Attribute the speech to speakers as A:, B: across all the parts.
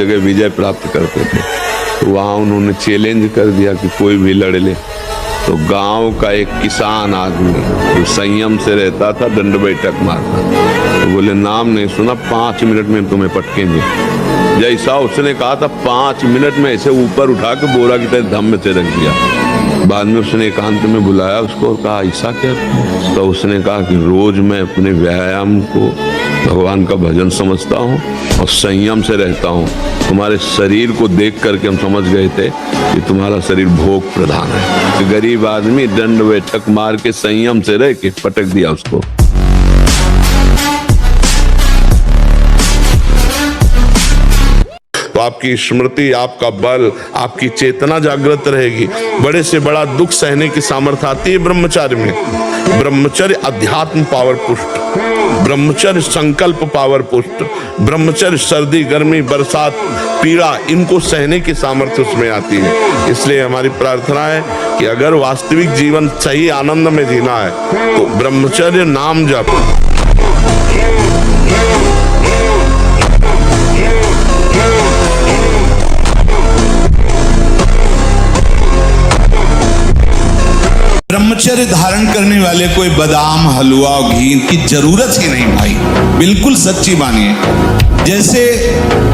A: जगह विजय प्राप्त करते थे। तो वहाँ उन्होंने चैलेंज कर दिया कि कोई भी लड़ ले। तो गांव का एक किसान आदमी जो संयम से रहता था, दंड बैठक मारता, तो बोले नाम नहीं सुना, 5 मिनट में तुम्हें पटकेंगे। जैसा उसने कहा था 5 मिनट में ऐसे ऊपर उठा के बोरा की तरह धम्म से रख दिया। बाद में उसने एकांत में बुलाया उसको और कहा ऐसा क्या? तो उसने कहा कि रोज मैं अपने व्यायाम को भगवान का भजन समझता हूँ और संयम से रहता हूँ। तुम्हारे शरीर को देख करके हम समझ गए थे कि तुम्हारा शरीर भोग प्रधान है। तो गरीब आदमी दंड बैठक मार के संयम से रह के पटक दिया उसको। तो आपकी स्मृति, आपका बल, आपकी चेतना जागृत रहेगी। बड़े से बड़ा दुख सहने की सामर्थ्य आती है ब्रह्मचार्य में। ब्रह्मचर्य अध्यात्म पावर पुष्ट, ब्रह्मचर्य संकल्प पावर पुष्ट, ब्रह्मचर्य सर्दी गर्मी बरसात पीड़ा इनको सहने की सामर्थ्य उसमें आती है। इसलिए हमारी प्रार्थना है कि अगर वास्तविक जीवन सही आनंद में जीना है तो ब्रह्मचर्य नाम जप,
B: ब्रह्मचर्य धारण करने वाले कोई बादाम हलवा और घी की जरूरत ही नहीं भाई। बिल्कुल सच्ची मानिए। जैसे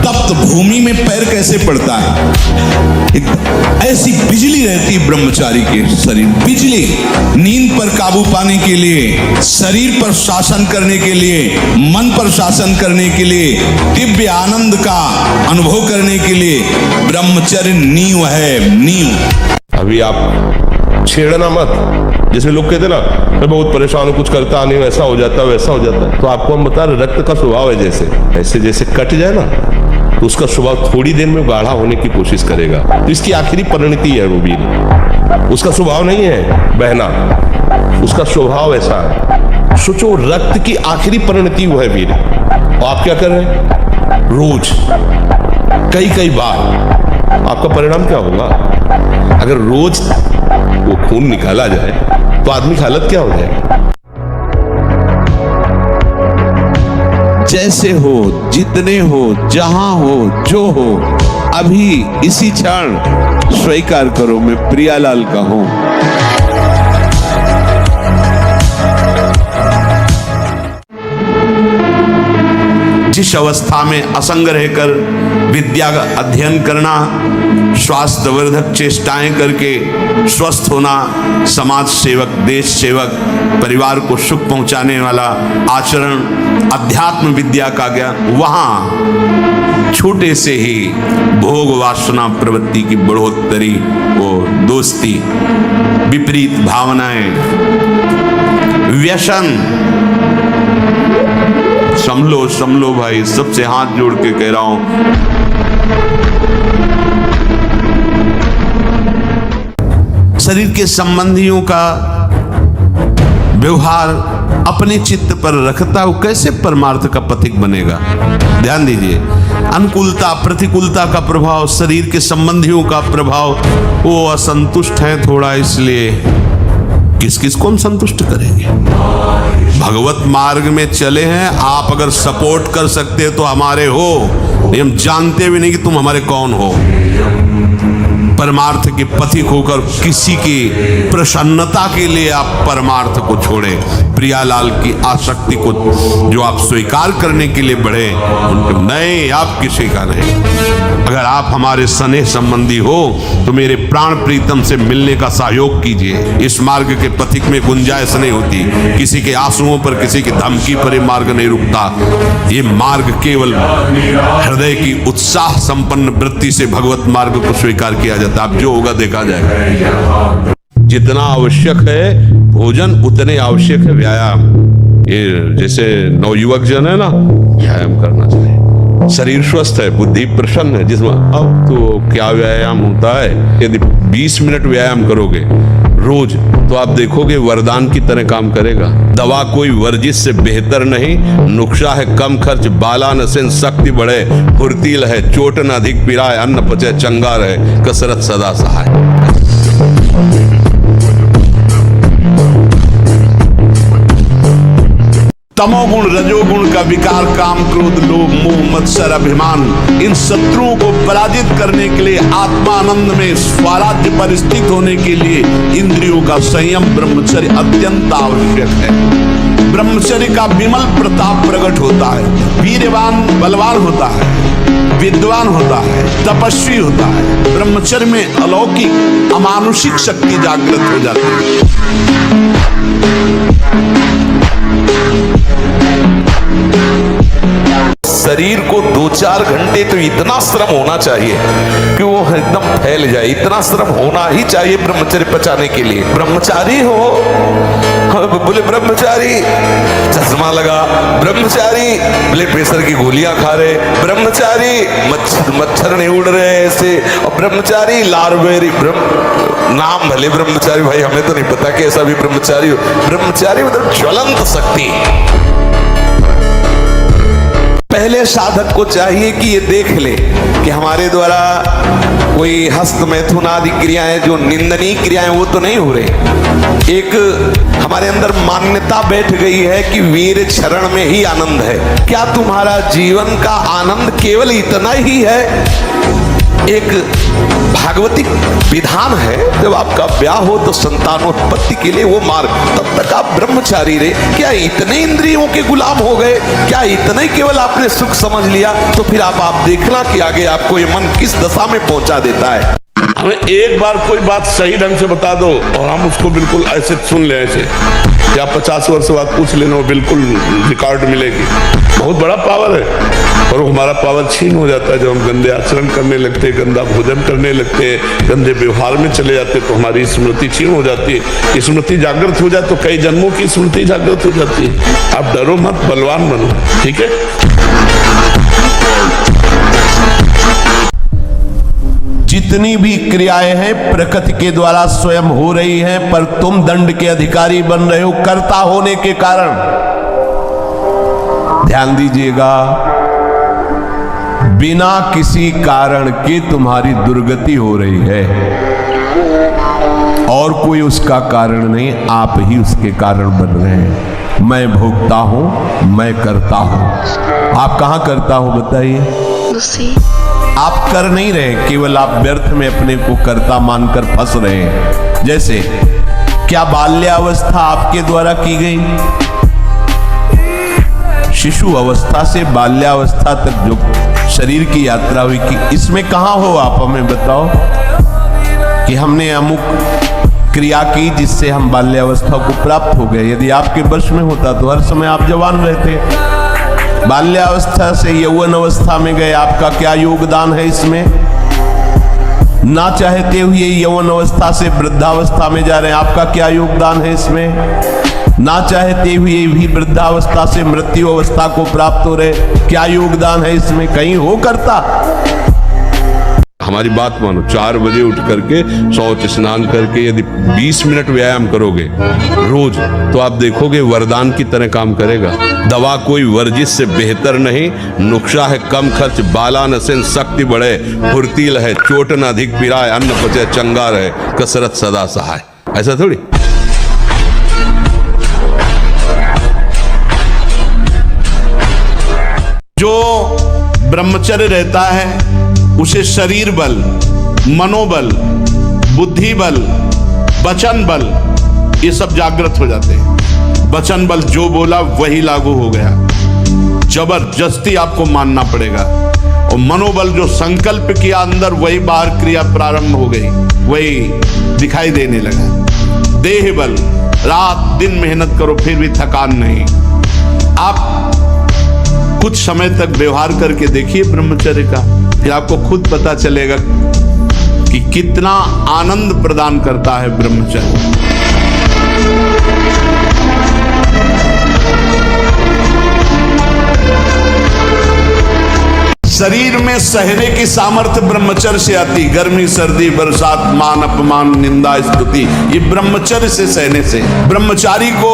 B: तप्त भूमि में पैर कैसे पड़ता है, ऐसी बिजली रहती ब्रह्मचारी के शरीर। बिजली नींद पर काबू पाने के लिए, शरीर पर शासन करने के लिए, मन पर शासन करने के लिए, दिव्य आनंद का अनुभव करने के लिए ब्रह्मचर्य नींव है, नींव।
C: अभी आप छेड़ना मत। जैसे लोग कहते ना मैं बहुत परेशान हूँ, कुछ करता नहीं, ऐसा हो जाता है वैसा हो जाता है। तो आपको हम बता रहे रक्त का स्वभाव है, जैसे जैसे कट जाए ना तो उसका स्वभाव थोड़ी देर में गाढ़ा होने की कोशिश करेगा। तो इसकी आखिरी परिणति है वो वीर। उसका स्वभाव नहीं है बहना, उसका स्वभाव ऐसा है। सोचो रक्त की आखिरी परिणति वो है वीर। और आप क्या कर रहे हैं? रोज कई बार आपका परिणाम क्या होगा? अगर रोज वो खून निकाला जाए तो आदमी की हालत क्या हो जाए?
B: जैसे हो, जितने हो, जहां हो, जो हो, अभी इसी क्षण स्वीकार करो मैं प्रियालाल का हूं। जिस अवस्था में असंग रहकर विद्या का अध्ययन करना, स्वास्थ्य वर्धक चेष्टाएं करके स्वस्थ होना, समाज सेवक, देश सेवक, परिवार को सुख पहुंचाने वाला आचरण, अध्यात्म विद्या का ज्ञान, वहां छोटे से ही भोग वासना प्रवृत्ति की बढ़ोतरी, वो दोस्ती, विपरीत भावनाएं, व्यसन, समलो भाई, सबसे हाथ जोड़ के कह रहा हूं। शरीर के संबंधियों का व्यवहार अपने चित्त पर रखता वो कैसे परमार्थ का पथिक बनेगा? ध्यान दीजिए, अनुकूलता प्रतिकूलता का प्रभाव, शरीर के संबंधियों का प्रभाव, वो असंतुष्ट है थोड़ा, इसलिए किस किस को हम संतुष्ट करेंगे? भगवत मार्ग में चले हैं, आप अगर सपोर्ट कर सकते तो हमारे हो, हम जानते भी नहीं कि तुम हमारे कौन हो। परमार्थ के पथिक होकर किसी की प्रसन्नता के लिए आप परमार्थ को छोड़े, प्रियालाल की आसक्ति को जो आप स्वीकार करने के लिए बढ़े, उनके नहीं, आप किसी का नहीं। अगर आप हमारे स्नेह संबंधी हो तो मेरे प्राण प्रीतम से मिलने का सहयोग कीजिए। इस मार्ग के पथिक में गुंजाइश नहीं होती, किसी के आंसुओं पर, किसी की धमकी पर ये मार्ग नहीं रुकता। ये मार्ग केवल हृदय की उत्साह संपन्न वृत्ति से भगवत मार्ग को स्वीकार किया जाता। अब जो होगा देखा जाएगा।
A: जितना आवश्यक है भोजन उतने आवश्यक है व्यायाम। ये जैसे नवयुवक जन है ना, व्यायाम करना चाहिए। शरीर स्वस्थ है, बुद्धि प्रसन्न है, जिसमें अब तो क्या व्यायाम होता है। यदि 20 मिनट व्यायाम करोगे रोज तो आप देखोगे वरदान की तरह काम करेगा। दवा कोई वर्जिश से बेहतर नहीं, नुस्खा है कम खर्च, बाला नसेन शक्ति बढ़े, फुर्तील है, चोट न अधिक पीड़ाए, अन्न पचे चंगा रहे, कसरत सदा सहाय।
B: तमोगुण, रजोगुण का विकार, काम, क्रोध, लोभ, मोह, मत्सर, अभिमान, इन शत्रुओं को पराजित करने के लिए, आत्मानंद में स्वराज्य पर स्थित होने के लिए इंद्रियों का संयम, ब्रह्मचर्य अत्यंत आवश्यक है। ब्रह्मचर्य का विमल प्रताप प्रकट होता है, वीरवान बलवान होता है, विद्वान होता है, तपस्वी होता है। ब्रह्मचर्य में अलौकिक अमानुषिक शक्ति जागृत हो जाती है।
D: शरीर को 2-4 घंटे तो इतना श्रम होना चाहिए कि वो एकदम फैल जाए, इतना श्रम होना ही चाहिए ब्रह्मचर्य पचाने के लिए। ब्रह्मचारी हो, बोले ब्रह्मचारी चश्मा लगा, ब्रह्मचारी ब्लड प्रेशर की गोलियां खा रहे, ब्रह्मचारी मच्छर नहीं उड़ रहे ऐसे, और ब्रह्मचारी लारवेरी नाम भले ब्रह्मचारी, भाई हमें तो नहीं पता कैसा भी ब्रह्मचारी हो। ब्रह्मचारी मतलब ज्वलंत शक्ति। पहले साधक को चाहिए कि ये देख ले कि हमारे द्वारा कोई हस्त मैथुन आदि क्रियाएं जो निंदनीय क्रियाएं वो तो नहीं हो रही। एक हमारे अंदर मान्यता बैठ गई है कि वीर चरण में ही आनंद है। क्या तुम्हारा जीवन का आनंद केवल इतना ही है? एक भागवतिक विधान है, जब आपका ब्याह हो तो संतानोत्पत्ति के लिए वो मार्ग, तब तक आप ब्रह्मचारी रहे। क्या इतने इंद्रियों के गुलाम हो गए? क्या इतना ही केवल आपने सुख समझ लिया? तो फिर आप देखना कि आगे आपको ये मन किस दशा में पहुंचा देता है।
C: हमें एक बार कोई बात सही ढंग से बता दो और हम उसको बिल्कुल ऐसे सुन ले, ऐसे या 50 वर्ष बाद पूछ लेना, बिल्कुल रिकॉर्ड मिलेगी। बहुत बड़ा पावर है। और वो हमारा पावर छीन हो जाता है जब हम गंदे आचरण करने लगते, गंदा भोजन करने लगते, गंदे व्यवहार में चले जाते, तो हमारी स्मृति छीन हो जाती है। स्मृति जागृत हो जाए तो कई जन्मों की स्मृति जागृत हो जाती है। आप डरो मत, बलवान बनो, ठीक है।
B: जितनी भी क्रियाएं हैं प्रकृति के द्वारा स्वयं हो रही हैं, पर तुम दंड के अधिकारी बन रहे हो कर्ता होने के कारण। ध्यान दीजिएगा, बिना किसी कारण के तुम्हारी दुर्गति हो रही है और कोई उसका कारण नहीं, आप ही उसके कारण बन रहे हैं। मैं भोगता हूं, मैं करता हूं। आप कहां करता हो बताइए? आप कर नहीं रहे, केवल आप व्यर्थ में अपने को कर्ता मानकर फंस रहे हैं। जैसे क्या बाल्यावस्था आपके द्वारा की गई? शिशु अवस्था से बाल्यावस्था तक जो शरीर की यात्रा हुई कि इसमें कहां हो आप? हमें बताओ कि हमने अमुक क्रिया की जिससे हम बाल्यावस्था को प्राप्त हो गए। यदि आपके वश में होता तो हर समय आप जवान रहते। बाल्यावस्था से यौवन अवस्था में गए, आपका क्या योगदान है इसमें? ना चाहते हुए यौवन अवस्था से वृद्धावस्था में जा रहे हैं, आपका क्या योगदान है इसमें? ना चाहते हुए भी वृद्धावस्था से मृत्यु अवस्था को प्राप्त हो रहे, क्या योगदान है इसमें? कहीं हो करता?
A: हमारी बात मानो, 4 बजे उठ करके शौच स्नान करके यदि 20 मिनट व्यायाम करोगे रोज, तो आप देखोगे वरदान की तरह काम करेगा। दवा कोई वर्जिश से बेहतर नहीं। नुक्शा है कम खर्च, बाला नसेन शक्ति बढ़े, फुर्तील है, चोट न अधिक पिराए, अन्न पचे चंगा रहे, कसरत सदा सहाय। ऐसा थोड़ी।
B: जो ब्रह्मचर्य रहता है उसे शरीर बल, मनोबल, बुद्धि बल, वचन बल, ये सब जागृत हो जाते हैं। वचन बल जो बोला वही लागू हो गया, जबरदस्ती आपको मानना पड़ेगा। और मनोबल जो संकल्प किया अंदर वही बाहर क्रिया प्रारंभ हो गई, वही दिखाई देने लगा। देह बल, रात दिन मेहनत करो फिर भी थकान नहीं। आप कुछ समय तक व्यवहार करके देखिए ब्रह्मचर्य का, फिर आपको खुद पता चलेगा कि कितना आनंद प्रदान करता है ब्रह्मचर्य। शरीर में सहने की सामर्थ्य ब्रह्मचर्य से आती। गर्मी, सर्दी, बरसात, मान अपमान, निंदा, स्तुति, ये ब्रह्मचर्य से सहने से। ब्रह्मचारी को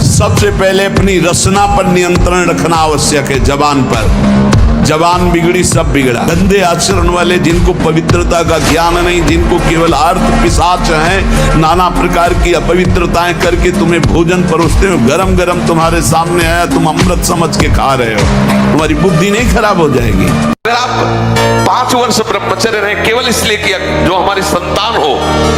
B: सबसे पहले अपनी रसना पर नियंत्रण रखना आवश्यक है, जबान पर। जबान बिगड़ी सब बिगड़ा। गंदे आचरण वाले, जिनको पवित्रता का ज्ञान नहीं, जिनको केवल अर्थ पिशाच हैं, नाना प्रकार की अपवित्रताएं करके तुम्हें भोजन परोसते हो, गरम गरम तुम्हारे सामने आया, तुम अमृत समझ के खा रहे हो, तुम्हारी बुद्धि नहीं खराब हो जाएगी?
D: अगर आप 5 वर्ष ब्रह्मचर्य रहे केवल इसलिए कि जो हमारी संतान हो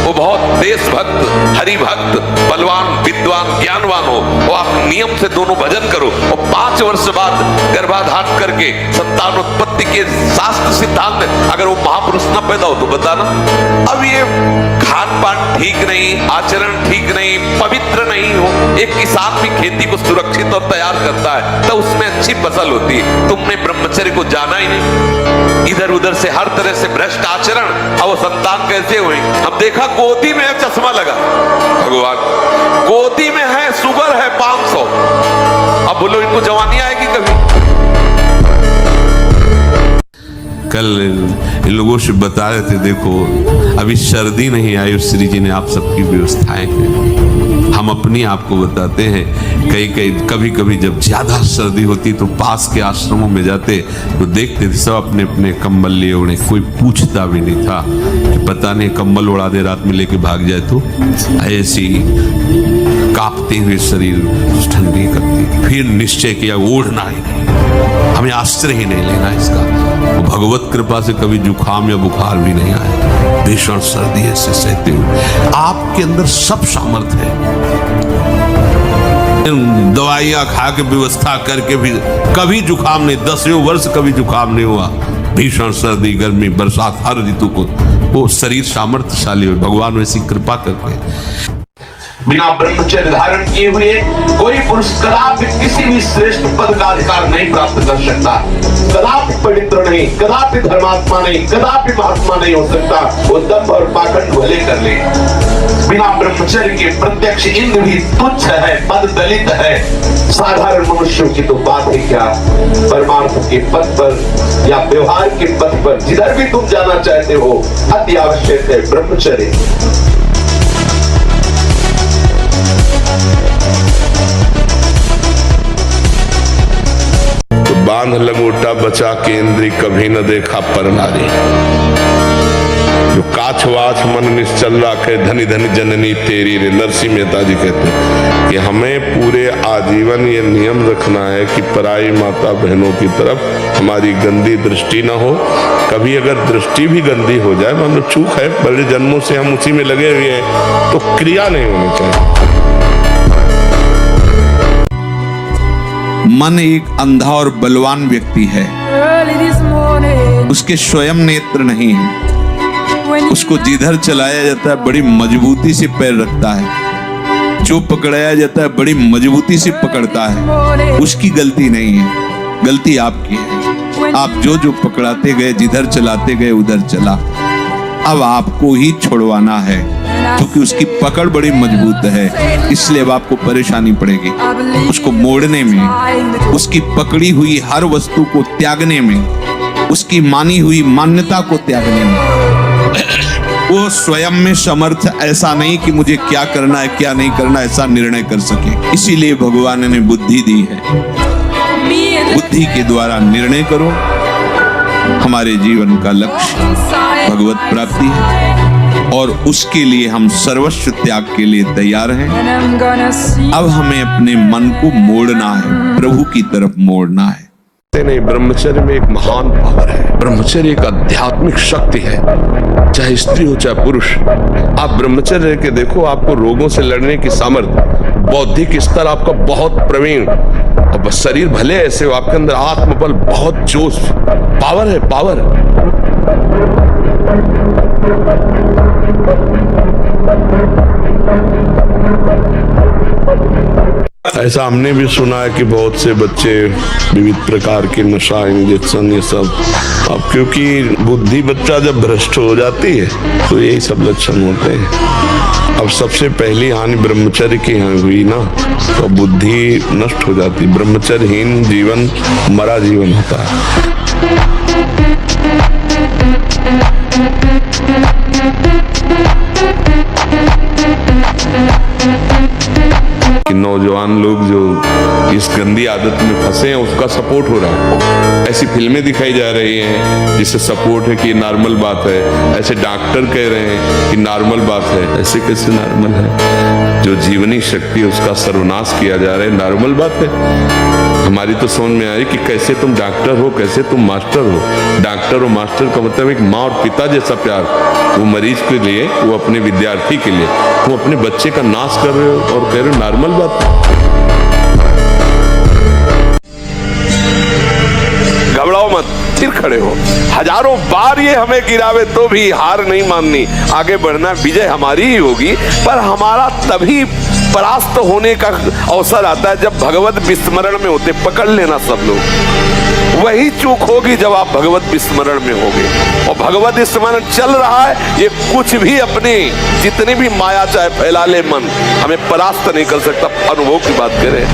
D: वो बहुत देशभक्त, हरिभक्त, बलवान, विद्वान, ज्ञानवान हो, वो आप नियम से दोनों भजन करो और 5 वर्ष बाद गर्भाधान करके संतान उत्पत्ति के शास्त्र सिद्धांत अगर वो महापुरुष न पैदा हो तो बताना। अब ये खान पान ठीक नहीं, आचरण ठीक नहीं, पवित्र नहीं हो, एक किसान भी खेती को सुरक्षित और तैयार करता है तो उसमें अच्छी फसल होती है। तुमने ब्रह्मचर्य को जाना ही नहीं, इधर उधर से हर तरह से भ्रष्ट आचरण, अब वो संतान कैसे हुई? अब देखा गोदी में चश्मा लगा, भगवान गोदी में है, शुगर है 500, अब बोलो इनको जवानी आएगी कभी?
B: कल इन लोगों से बता रहे थे, देखो अभी सर्दी नहीं आई, उस श्री जी ने आप सबकी व्यवस्थाएं हैं। हम अपनी आपको बताते हैं, कभी कभी जब ज्यादा सर्दी होती तो पास के आश्रमों में जाते तो देखते थे सब अपने अपने कंबल लिए ओढ़े, कोई पूछता भी नहीं था कि पता नहीं कंबल उड़ा दे रात में लेके भाग जाए तो। ऐसी कांपते हुए शरीर ठंडी करती, फिर निश्चय किया ओढ़ना ही नहीं, हमें आश्रय ही नहीं लेना इसका। तो भगवत कृपा से कभी जुकाम या बुखार भी नहीं आया, भीषण सर्दी ऐसे सहते हुए। आपके अंदर सब सामर्थ्य है, दवाइयां खा के व्यवस्था करके भी कभी जुकाम नहीं, 10वें वर्ष कभी जुकाम नहीं हुआ। भीषण सर्दी, गर्मी, बरसात, हर ऋतु को वो शरीर सामर्थ्यशाली हो, भगवान वैसी कृपा करते हैं।
A: बिना ब्रह्मचर्य धारण किए हुए कोई पुरुष कदापि किसी भी श्रेष्ठ पद का अधिकार नहीं प्राप्त कर सकता, कदापि पवित्र नहीं, कदापि धर्मात्मा नहीं, कदापि महात्मा नहीं हो सकता। वो दंभ और पाखंड भले कर ले, बिना ब्रह्मचर्य के प्रत्यक्ष इंद्र भी तुच्छ है, पद दलित है, साधारण मनुष्यों की तो बात ही क्या। परमार्थ के पद पर या व्यवहार के पद पर जिधर भी तुम जाना चाहते हो, अति आवश्यक है ब्रह्मचर्य।
C: बांध लंगोटा बचा के इंद्री कभी न देखा पर नारी, जो काछ वाछ मन निश्चल राखे धनी धनी जननी तेरी रे। नरसिंह मेहता जी कहते हैं कि हमें पूरे आजीवन ये नियम रखना है कि पराई माता बहनों की तरफ हमारी गंदी दृष्टि न हो। कभी अगर दृष्टि भी गंदी हो जाए, मान लो चूक है, बड़े जन्मों से हम उसी में लगे हुए हैं, तो क्रिया नहीं होनी चाहिए।
B: मन एक अंधा और बलवान व्यक्ति है, उसके स्वयं नेत्र नहीं है, उसको जिधर चलाया जाता है बड़ी मजबूती से पैर रखता है, जो पकड़ाया जाता है बड़ी मजबूती से पकड़ता है। उसकी गलती नहीं है, गलती आपकी है। आप जो जो पकड़ाते गए, जिधर चलाते गए उधर चला। अब आपको ही छोड़वाना है, क्योंकि उसकी पकड़ बड़ी मजबूत है, इसलिए अब आपको परेशानी पड़ेगी उसको मोड़ने में, उसकी पकड़ी हुई हर वस्तु को त्यागने में, उसकी मानी हुई मान्यता को त्यागने में। वो स्वयं में समर्थ ऐसा नहीं कि मुझे क्या करना है क्या नहीं करना ऐसा निर्णय कर सके, इसीलिए भगवान ने बुद्धि दी है। बुद्धि के द्वारा निर्णय करो। हमारे जीवन का लक्ष्य भगवत प्राप्ति है और उसके लिए हम सर्वस्व त्याग के लिए तैयार हैं। अब हमें अपने मन को मोड़ना है, प्रभु की तरफ मोड़ना है।
C: नहीं, ब्रह्मचर्य में एक महान पावर है। ब्रह्मचर्य एक आध्यात्मिक शक्ति है, चाहे स्त्री हो चाहे पुरुष। आप ब्रह्मचर्य के देखो, आपको रोगों से लड़ने की सामर्थ्य, बौद्धिक स्तर आपका बहुत प्रवीण, और शरीर भले ऐसे हो, आपके अंदर आत्मबल, बहुत जोश, पावर है, पावर। ऐसा हमने भी सुना है कि बहुत से बच्चे विविध प्रकार के नशा, इंजेक्शन, ये सब, अब क्योंकि बुद्धि बच्चा जब भ्रष्ट हो जाती है तो यही सब लक्षण होते हैं। अब सबसे पहली हानि ब्रह्मचर्य की हुई ना, तो बुद्धि नष्ट हो जाती। ब्रह्मचर्यहीन जीवन मरा जीवन होता है।
A: नौजवान लोग जो इस गंदी आदत में फंसे हैं उसका सपोर्ट हो रहा है। ऐसी फिल्में दिखाई जा रही हैं जिससे सपोर्ट है कि नॉर्मल बात है, ऐसे डॉक्टर कह रहे हैं कि नॉर्मल बात है। ऐसे कैसे नॉर्मल है? जो जीवनी शक्ति है उसका सर्वनाश किया जा रहा है, नॉर्मल बात है? हमारी तो समझ में आई कि कैसे तुम डॉक्टर हो, कैसे तुम मास्टर हो। डॉक्टर और मास्टर का मतलब एक माँ और पिता जैसा प्यार, वो मरीज के लिए, वो अपने विद्यार्थी के लिए। तुम अपने बच्चे का नाश कर रहे हो और कह रहे हो नॉर्मल बात।
C: घबराओ मत, फिर खड़े हो। हजारों बार ये हमें गिरावे तो भी हार नहीं माननी, आगे बढ़ना, विजय हमारी ही होगी। पर हमारा तभी परास्त होने का अवसर आता है जब भगवत विस्मरण में होते। पकड़ लेना सब लोग, वही चूक होगी जब आप भगवत विस्मरण में होगे। और भगवत विस्मरण चल रहा है, ये कुछ भी अपने जितने भी माया चाहे फैला ले मन, हमें परास्त नहीं कर सकता। अनुभव की बात करें,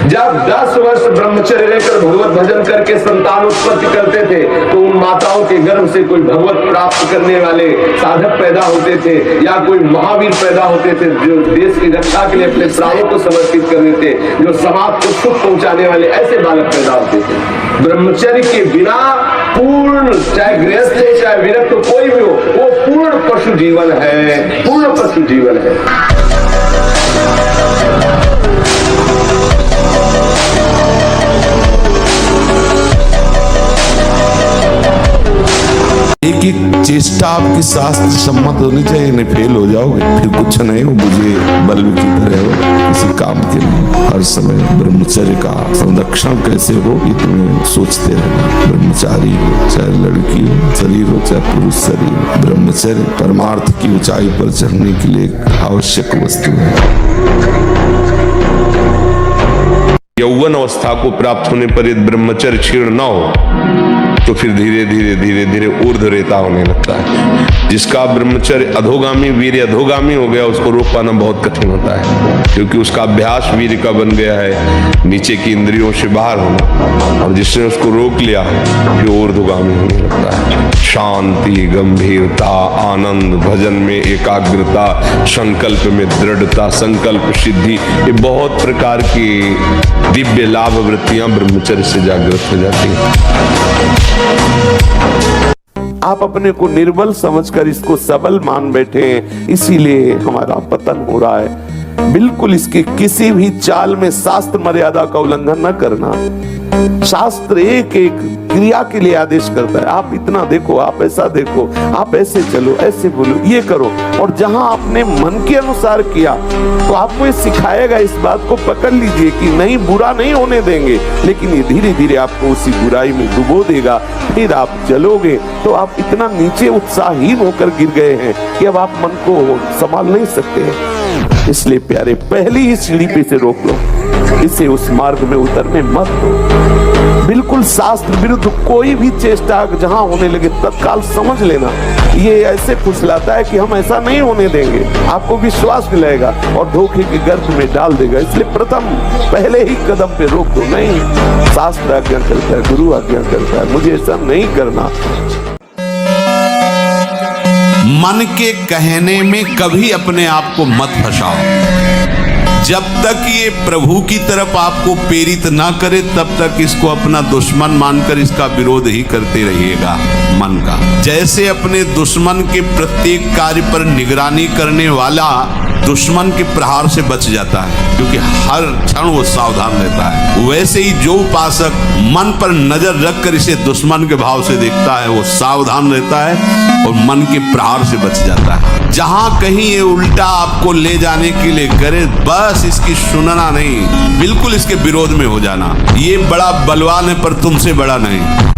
E: जब 10 वर्ष ब्रह्मचर्य लेकर भगवत भजन करके संतान उत्पत्ति करते थे तो उन माताओं के गर्भ से कोई भगवत प्राप्त करने वाले साधक पैदा होते थे या कोई महावीर पैदा होते थे जो देश की रक्षा के लिए अपने प्राणों को समर्पित कर देते, जो समाज को सुख पहुंचाने वाले ऐसे बालक पैदा होते थे। ब्रह्मचर्य के बिना पूर्ण, चाहे गृहस्थ हो चाहे विरक्त हो, कोई भी हो, वो पूर्ण पशु जीवन है, पूर्ण पशु जीवन है।
B: एक एक चेष्टा आपकी शास्त्र सम्मत होनी चाहिए, नहीं फेल हो जाओगे, फिर कुछ नहीं हो, मुझे बल्ब की तरह हो, किसी काम के नहीं। हर समय ब्रह्मचर्य का संरक्षण कैसे हो ये तुम्हें सोचते रहना। ब्रह्मचारी हो चाहे लड़की हो, शरीर हो चाहे पुरुष शरीर, ब्रह्मचर्य परमार्थ की ऊंचाई पर चढ़ने के लिए एक आवश्यक वस्तु है।
A: यौवन अवस्था को प्राप्त होने पर यदि ब्रह्मचर्य क्षीण न हो तो फिर धीरे धीरे धीरे धीरे ऊर्ध्वरेता होने लगता है। जिसका ब्रह्मचर्य अधोगामी, वीर्य अधोगामी हो गया, उसको रोक पाना बहुत कठिन होता है, क्योंकि उसका अभ्यास वीर्य का बन गया है नीचे की इंद्रियों से बाहर होना, और जिसने उसको रोक लिया फिर ऊर्ध्वगामी होने लगता है। शांति, गंभीरता, आनंद, भजन में एकाग्रता, संकल्प में दृढ़ता, संकल्प सिद्धि, ये बहुत प्रकार की दिव्य लाभ वृत्तियां ब्रह्मचर्य से जागृत हो जाती हैं।
C: आप अपने को निर्बल समझकर इसको सबल मान बैठे हैं, इसीलिए हमारा पतन हो रहा है। बिल्कुल इसकी किसी भी चाल में शास्त्र मर्यादा का उल्लंघन न करना। शास्त्र एक एक क्रिया के लिए आदेश करता है। आप इतना देखो, आप ऐसा देखो, आप ऐसे चलो, ऐसे बोलो, ये करो। और जहां आपने मन के अनुसार किया तो आपको ये सिखाएगा, इस बात को पकड़ लीजिए कि नहीं, बुरा नहीं होने देंगे, लेकिन ये धीरे धीरे आपको उसी बुराई में डुबो देगा। फिर आप चलोगे तो आप इतना नीचे उत्साहहीन होकर गिर गए हैं कि अब आप मन को संभाल नहीं सकते हैं। इसलिए प्यारे, पहली ही सीढ़ी पे से रोक लो, इसे उस मार्ग में उतरने मत दो। बिल्कुल शास्त्र विरुद्ध कोई भी चेष्टा जहां होने लगे तत्काल समझ लेना, ये ऐसे फुसलाता है कि हम ऐसा नहीं होने देंगे। आपको विश्वास दिलाएगा और धोखे के गर्भ में डाल देगा। इसलिए प्रथम पहले ही कदम पे रोक दो। नहीं, शास्त्र आज्ञा करता है, गुरु आज्ञा करता है, मुझे ऐसा नहीं करना।
B: मन के कहने में कभी अपने आप को मत फंसाओ। जब तक ये प्रभु की तरफ आपको प्रेरित ना करे तब तक इसको अपना दुश्मन मानकर इसका विरोध ही करते रहिएगा। मन का जैसे अपने दुश्मन के प्रत्येक कार्य पर निगरानी करने वाला दुश्मन के प्रहार से बच जाता है, क्योंकि हर क्षण वो सावधान रहता है, वैसे ही जो उपासक मन पर नजर रखकर इसे दुश्मन के भाव से देखता है वो सावधान रहता है और मन के प्रहार से बच जाता है। जहां कहीं ये उल्टा आपको ले जाने के लिए करे, बस इसकी सुनना नहीं, बिल्कुल इसके विरोध में हो जाना। ये बड़ा बलवान है पर तुमसे बड़ा नहीं।